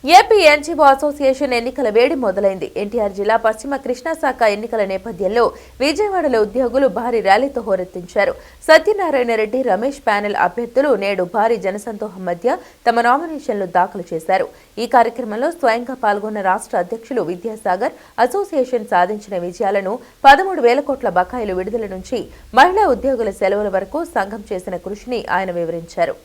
AP NGO association ఎన్నికల వేడి మొదలైంది. ఎన్టీఆర్ జిల్లా పశ్చిమ కృష్ణా శాఖ ఎన్నికల నేపథ్యంలో విజయవాడలో ఉద్యోగులు భారీ ర్యాలీతో హోరెత్తించారు. సత్యనారాయణ రెడ్డి, రమేష్ ప్యానెల్ అభ్యర్థులు నేడు భారీ జనసందోహం మధ్య తమ నామినేషన్లు దాఖలు చేశారు. ఈ కార్యక్రమంలో స్వయంగా పాల్గొన్న రాష్ట్ర అధ్యక్షులు విద్యాసాగర్ అసోసియేషన్ సాధించిన విజయాలను, 13,000 కోట్ల బకాయిలు విడుదల నుంచి మహిళా ఉద్యోగుల సెలవుల వరకు సంఘం చేసిన కృషిని ఆయన వివరించారు.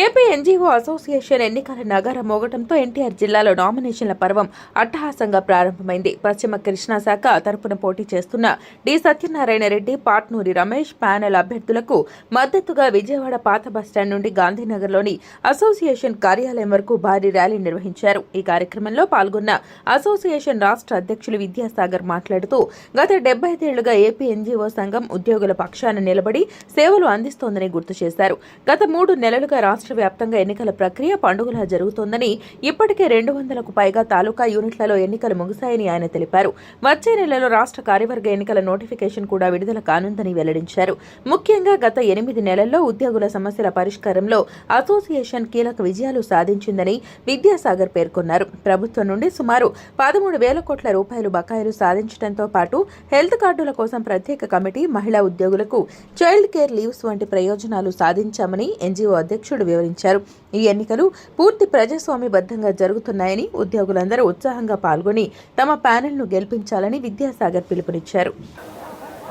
ఏపీ ఎన్జీఓ అసోసియేషన్ ఎన్నికల నగార మోగటంతో ఎన్టీఆర్ జిల్లాలో నామినేషన్ల పర్వం అట్టహాసంగా ప్రారంభమైంది. పశ్చిమ కృష్ణా శాఖ తరపున పోటీ చేస్తున్న డి సత్యనారాయణ రెడ్డి, పాట్నూరి రమేష్ ప్యానెల్ అభ్యర్థులకు మద్దతుగా విజయవాడ పాత బస్టాండ్ నుండి గాంధీనగర్లోని అసోసియేషన్ కార్యాలయం వరకు భారీ ర్యాలీ నిర్వహించారు. ఈ కార్యక్రమంలో పాల్గొన్న అసోసియేషన్ రాష్ట్ర అధ్యక్షులు విద్యాసాగర్ మాట్లాడుతూ, గత 75 ఏళ్లుగా ఏపీ ఎన్జీఓ సంఘం ఉద్యోగుల పక్షాన నిలబడి సేవలు అందిస్తోందని గుర్తు చేశారు. గత 3 నెలలుగా రాష్ట్ర వ్యాప్తంగా ఎన్నికల ప్రక్రియ పండుగలా జరుగుతోందని, ఇప్పటికే 200కు పైగా తాలూకా యూనిట్లలో ఎన్నికలు ముగిశాయని ఆయన తెలిపారు. వచ్చే నెలలో రాష్ట్ర కార్యవర్గ ఎన్నికల నోటిఫికేషన్ కూడా విడుదల కానుందని వెల్లడించారు. ముఖ్యంగా గత 8 నెలల్లో ఉద్యోగుల సమస్యల పరిష్కారంలో అసోసియేషన్ కీలక విజయాలు సాధించిందని విద్యాసాగర్ పేర్కొన్నారు. ప్రభుత్వం నుండి సుమారు 13,000 కోట్ల రూపాయలు బకాయిలు సాధించడంతో పాటు హెల్త్ కార్డుల కోసం ప్రత్యేక కమిటీ, మహిళా ఉద్యోగులకు చైల్డ్ కేర్ లీవ్స్ వంటి ప్రయోజనాలు సాధించామని ఎన్జీఓ అధ్యక్షుడు వివరించారు. ఈ ఎన్నికలు పూర్తి ప్రజాస్వామ్యబద్ధంగా జరుగుతున్నాయని, ఉద్యోగులందరూ ఉత్సాహంగా పాల్గొని తమ ప్యానెల్ను గెలిపించాలని విద్యాసాగర్ పిలుపునిచ్చారు.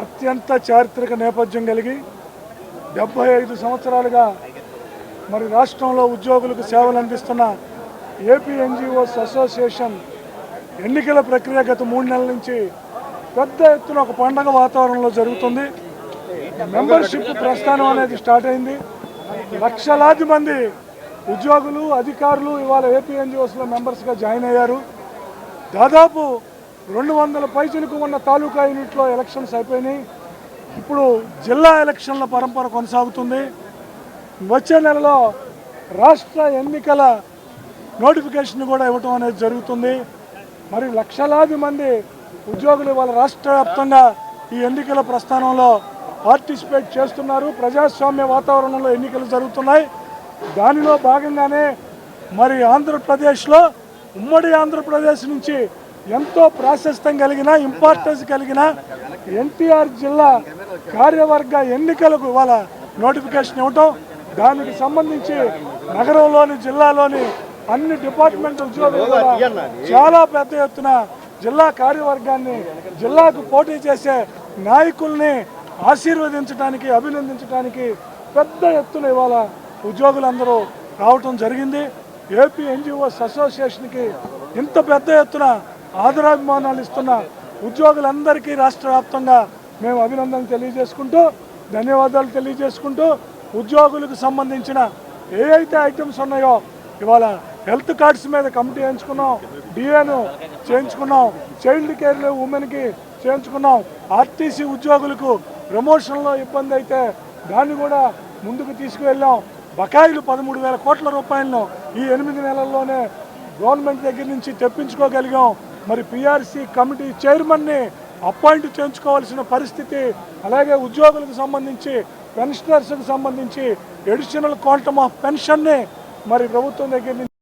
అత్యంత చారిత్రక నేపథ్యం కలిగి 75 సంవత్సరాలుగా మరి రాష్ట్రంలో ఉద్యోగులకు సేవలు అందిస్తున్న ఏపీ ఎన్జీఓస్ అసోసియేషన్ ఎన్నికల ప్రక్రియ గత 3 నెలల నుంచి పెద్ద ఎత్తున ఒక పండగ వాతావరణంలో జరుగుతుంది. మెంబర్షిప్ ప్రస్థానం అనేది స్టార్ట్ అయింది. లక్షలాది మంది ఉద్యోగులు, అధికారులు ఇవాళ ఏపీ ఎన్జీఓస్లో మెంబర్స్గా జాయిన్ అయ్యారు. దాదాపు 200 పైచులకు ఉన్న తాలూకా యూనిట్లో ఎలక్షన్స్ అయిపోయినాయి. ఇప్పుడు జిల్లా ఎలక్షన్ల పరంపర కొనసాగుతుంది. వచ్చే నెలలో రాష్ట్ర ఎన్నికల నోటిఫికేషన్ కూడా ఇవ్వటం అనేది జరుగుతుంది. మరి లక్షలాది మంది ఉద్యోగులు ఇవాళ రాష్ట్ర వ్యాప్తంగా ఈ ఎన్నికల ప్రస్థానంలో పార్టిసిపేట్ చేస్తున్నారు. ప్రజాస్వామ్య వాతావరణంలో ఎన్నికలు జరుగుతున్నాయి. దానిలో భాగంగానే మరి ఆంధ్రప్రదేశ్లో, ఉమ్మడి ఆంధ్రప్రదేశ్ నుంచి ఎంతో ప్రాశస్త్యం కలిగిన, ఇంపార్టెన్స్ కలిగిన ఎన్టీఆర్ జిల్లా కార్యవర్గ ఎన్నికలకు ఇవాళ నోటిఫికేషన్ ఇవ్వటం, దానికి సంబంధించి నగరంలోని, జిల్లాలోని అన్ని డిపార్ట్మెంట్ ఉద్యోగులు కూడా చాలా పెద్ద ఎత్తున జిల్లా కార్యవర్గాన్ని, జిల్లాకు పోటీ చేసే నాయకుల్ని ఆశీర్వదించడానికి, అభినందించడానికి పెద్ద ఎత్తున ఇవాళ ఉద్యోగులందరూ రావటం జరిగింది. ఏపీ ఎన్జీఓస్ అసోసియేషన్కి ఇంత పెద్ద ఎత్తున ఆదరాభిమానాలు ఇస్తున్న ఉద్యోగులందరికీ రాష్ట్ర వ్యాప్తంగా మేము అభినందనలు తెలియజేసుకుంటూ, ధన్యవాదాలు తెలియజేసుకుంటూ, ఉద్యోగులకు సంబంధించిన ఏ అయితే ఐటమ్స్ ఉన్నాయో ఇవాళ హెల్త్ కార్డ్స్ మీద కమిటీ చేయించుకున్నాం, డిఏను చేయించుకున్నాం, చైల్డ్ కేర్ ఉమెన్కి చేయించుకున్నాం, ఆర్టీసీ ఉద్యోగులకు ప్రమోషన్లో ఇబ్బంది అయితే దాన్ని కూడా ముందుకు తీసుకువెళ్ళాం. బకాయిలు 13,000 కోట్ల రూపాయలను ఈ 8 నెలల్లోనే గవర్నమెంట్ దగ్గర నుంచి తెప్పించుకోగలిగాం. మరి పిఆర్సీ కమిటీ చైర్మన్ని అపాయింట్ చేయించుకోవాల్సిన పరిస్థితి, అలాగే ఉద్యోగులకు సంబంధించి, పెన్షనర్స్కి సంబంధించి అడిషనల్ క్వాంటమ్ ఆఫ్ పెన్షన్ని మరి ప్రభుత్వం దగ్గర నుంచి